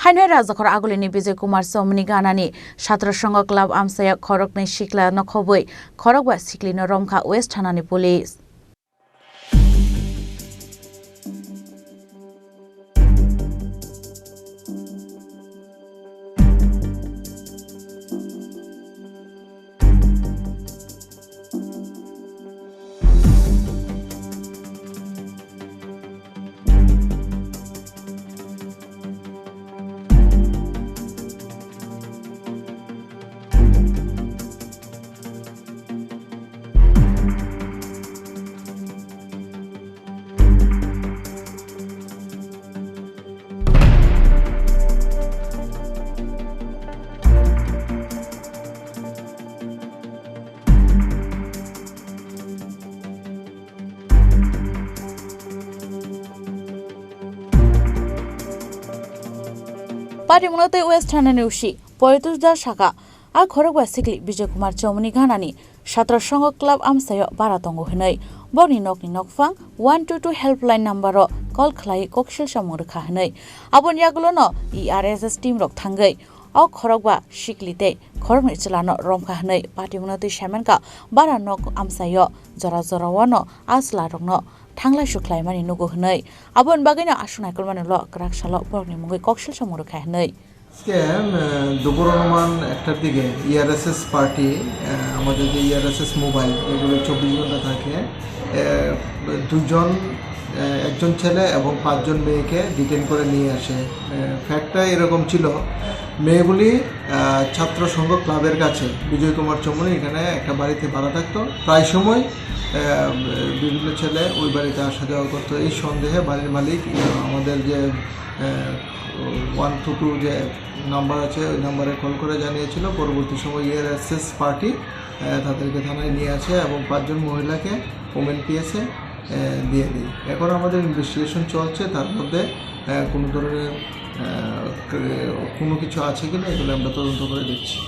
Hainohai Rajakhor Agulini Bijoy Kumar Chowmuhani ganani Chhatra Sangha Club Amchaio Khoroknwi Sikla nokhoboi Khorokba Sikli no romjakha West Thanani Police. Party Munote West Thanani Ushi, Poetus da Shaka, Al Khorokba Sikli, Bijoy Kumar Chowmuhani ganani, Chhatra Sangha Club Amchaio Baratongo Hinai, Boni Nokni Nokfang, 122 helpline number call Klai Kokshil Shamurkha Hinai, Abon Yagulono, ERSS team Rok Tangai, Au Khorokba Sikli Te, Khoroknwi Chalano Romkha Hinai, Party Munote Shamanka, Baranok Amchaio, Zorawano, Asla Rokno. Thanglai shuklai mani nugo hnai abon bagina ashunai kolmani lo krak shalo borni mungoi kokshil samuru khai hnai scam দুপুর অনুমান একটার দিকে ERSS party আমাদের যে ERSS mobile এগুলো 24 ঘন্টা থাকে দুজন একজন ছেলে এবং 5 জন মেয়েকে ডিটেইন করে নিয়ে আসে ফ্যাক্টটা এরকম ছিল মেয়েগুলি ছাত্র সংঘ ক্লাবের কাছে বিজয় কুমার চৌমুহনি এখানে একটা বাড়িতে ভাড়া থাকতো প্রায় সময় বিভিন্ন ছেলে ওই বাড়িতে আসা যাওয়া করতো এই সন্দেহে বাড়ির মালিক আমাদের যে 122 যে নাম্বার আছে ওই নাম্বারে কল করে জানিয়েছিল পরবর্তী সময় ইআরএসএস পার্টি তাদেরকে থানায় নিয়ে আসে এবং 5 জন মহিলাকে ওমেন পিএসে দিয়ে দিই এখন আমাদের ইনভেস্টিগেশন চলছে তার মধ্যে কোনো ধরনের কোনো কিছু আছে কিনা এগুলো আমরা তদন্ত করে দেখছি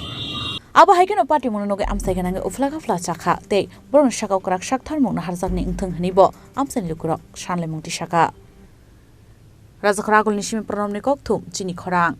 Aba haikeno party mononoge amsai ganange ufla chakha te boron shaka ukrak shakthar mungna harjakni ingthung hnibo amsai lukurok shanle mungti shaka Rajakhor Agulini Shimi Pranamni Kokthum Chini Khorang